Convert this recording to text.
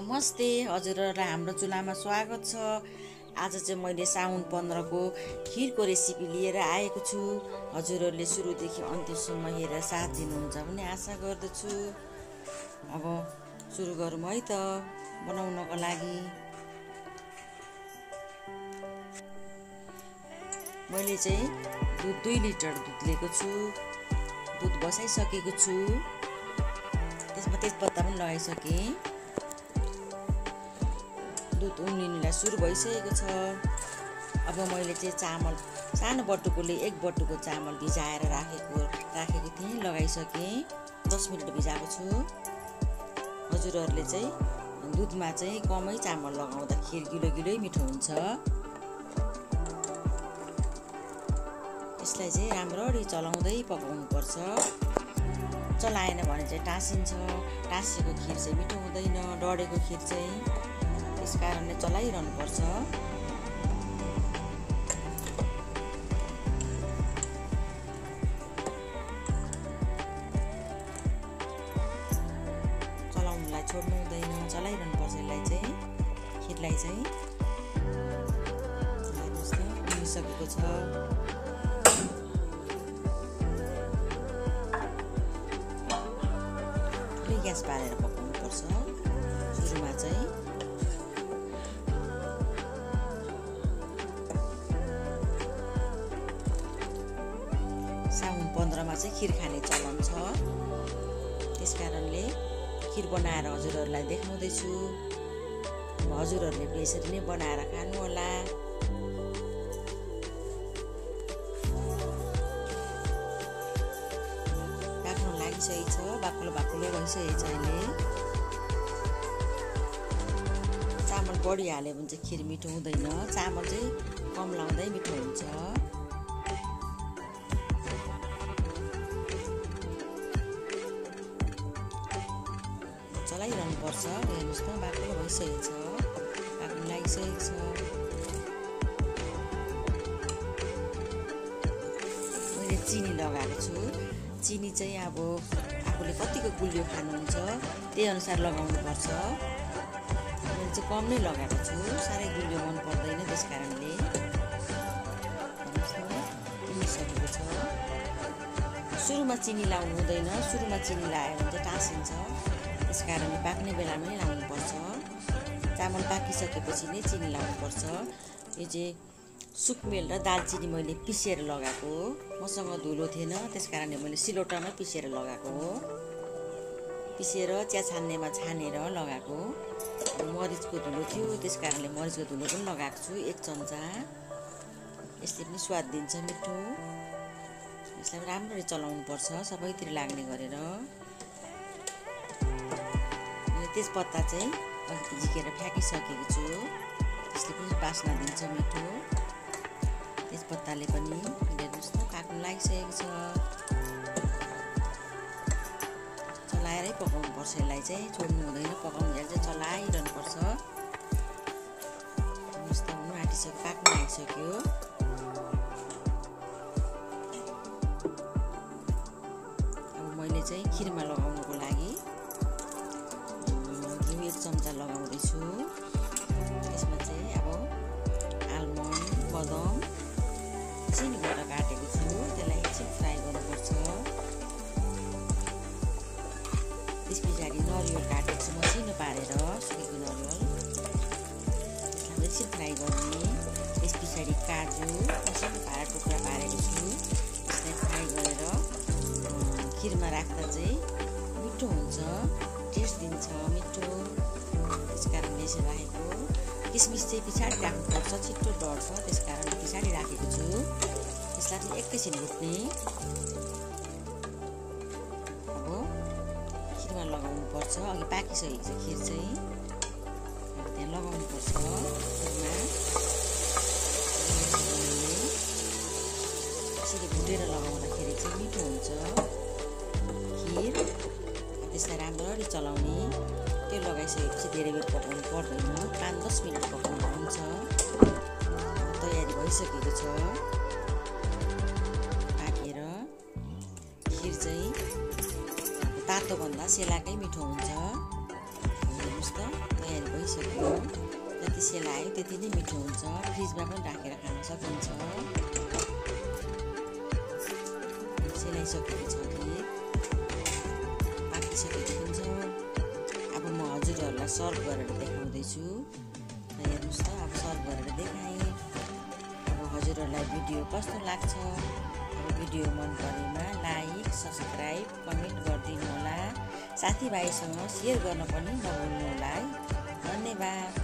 नमस्ते हजुरहरुलाई हाम्रो चुलामा स्वागत छ। आज चाहिँ मैले साउन 15 को खिरको रेसिपी लिएर आएको छु। हजुरहरुले सुरुदेखि अन्त्यसम्म हेरेर साथ दिनुहुन्छ भन्ने आशा गर्दछु। अब सुरु गरौँ है त बनाउनको लागि। मैले चाहिँ दुध 2 लिटर दुध लिएको छु। दुध बसाइसकेको छु। त्यसमा तेजपत्ता पनि लगाइसके। दुध उम्लिनुलाई सुरु भइसकेको छ। अब मैले चाहिँ चामल सानो बटुकोले 1 बटुको चामल भिजाएर राखेको थिएँ, लगाइसके। 10 मिनेट भिजाएको छु। हजुरहरुले चाहिँ दुधमा चाहिँ कमै चामल लगाउँदा खिर गिलो मिठो हुन्छ। यसलाई चाहिँ राम्ररी चलाउँदै पकाउनु पर्छ। चलाएन भने चाहिँ टाँसिन्छ। टाँसिएको खिर चाहिँ मिठो हुँदैन। डढेको खिर चाहिँ त्यसकारणले चलाइरहनु पर्छ। चलाउनुलाई छोड्नु हुँदैन, चलाइरहनु पर्छ। यसलाई चाहिँ खिरलाई चाहिँ हेर्नुस् त उम्लिसकेको छ। ग्यास बालेर पकाउनु पर्छ। सुरुमा चाहिँ साउन 15 मा चाहिँ खिर खाने चलन छ। त्यसकारणले खिर बनाएर हजुरहरुलाई देखाउँदै छु। हजुरहरुले पनि यसरी नै बनाएर खानु होला। पाक्न लागिसकेको छ। बाक्लो भइसकेको छ अहिले। चामल बढी हाल्यो भने चाहिँ खिर मिठो हुँदैन। चामल चाहिँ कम लाउँदै मिठो हुन्छ। चलाइरहनु पर्छ। हेर्नुस् त बाक्लो भइसकेको छ। पाक्न लागिसकेको छ। मैले चिनी लगाएको छु। चिनी चाहिँ अब आफूले कतिको गुलियो खानुहुन्छ त्यही अनुसार लगाउनु पर्छ। मैले चाहिँ कम नै लगाएको छु। साह्रै गुलियो मन पर्दैन, त्यसकारणले। उम्लिसकेको छ। सुरुमा चिनी लाउनु हुँदैन। सुरुमा चिनी लगायो भने चाहिँ टाँसिन्छ। त्यसकारणले पाक्ने बेलामा नै लाउनुपर्छ। चामल पाकिसकेपछि नै चिनी लाउनुपर्छ। यो चाहिँ सुकमेल र दालचिनी मैले पिसेर लगाएको हो। मसँग धुलो थिएन, त्यसकारणले मैले सिलौटामा पिसेर लगाएको हो। पिसेर चिया छान्नेमा छानेर लगाएको। मरिचको धुलो थियो, त्यसकारणले मरिचको धुलो पनि लगाएको छु 1 चम्चा। यसले पनि स्वाद दिन्छ मिठो। यसलाई राम्ररी चलाउनु पर्छ, सबैतिर लाग्ने गरेर। तेजपत्ता चाहिँ अलिकति झिकेर फ्याँकिसकेको छु। त्यसले पनि बास्ना दिन्छ मिठो। तेजपत्ताले पनि हेर्नुहोस् त पाक्न लागिसकेको छ। चलाएरै पकाउनु पर्छ। यसलाई चाहिँ छोड्नु हुँदैन। पकाउनुलाई चाहिँ चलाइरहनु पर्छ। हेर्नुहोस् त हुनु आँटिसक्यो, पाक्न लागिसक्यो। अब मैले चाहिँ खिरमा लगाउनुको लागि 1 चम्चा लगाउँदैछु। त्यसमा चाहिँ अब आलमन्ड, बदाम चिनीबाट काटेको छु। त्यसलाई एकछिन फ्राई गर्नुपर्छ। त्यस पछाडि नरिवल काटेको छु मसिनो पारेर, सुकेको नरिवल। त्यसलाई एकछिन फ्राई गर्ने। त्यस पछाडि काजु मसिनो पारेर टुक्रा पारेको छु। त्यसलाई फ्राई गरेर खिरमा राख्दा चाहिँ मिठो हुन्छ, टेस्ट दिन्छ मिठो। त्यसकारणले यसरी राखेको। किसमिस चाहिँ पछाडि राख्नुपर्छ, छिट्टो डढ्छ। त्यसकारणले पछाडि राखेको छु। यसलाई चाहिँ एकैछिन भुट्ने। अब खिरमा लगाउनु पर्छ। अघि पाकिसकेको छ खिर चाहिँ। त्यहाँ लगाउनु पर्छ खिरमा। यसरी भुटेर लगाउँदाखेरि चाहिँ मिठो हुन्छ खिर। त्यसलाई राम्ररी चलाउने। त्यो लगाइसकेपछि धेरै बेर पकाउनु पर्दैन। 5-10 मिनट पकाउनु हुन्छ। तयारी भइसकेको छ। पाकेर खिर चाहिँ तातोभन्दा सेलाकै मिठो हुन्छ। हेर्नुहोस् त तयारी भइसक्यो। जति सेलायो त्यति नै मिठो हुन्छ। फ्रिजमा पनि राखेर खान सकिन्छ। सेलाइसकेको छ केक, पाकिसकेको पनि छ। अब म हजुरहरूलाई सर्भ गरेर देखाउँदैछु। हेर्नुहोस् त, अब सर्भ गरेर देखाएँ। अब हजुरहरूलाई भिडियो कस्तो लाग्छ? अब भिडियो मन परेमा लाइक, सब्सक्राइब, कमेन्ट गरिदिनु होला। साथीभाइसँग सेयर गर्न पनि नभुल्नु होला है। धन्यवाद।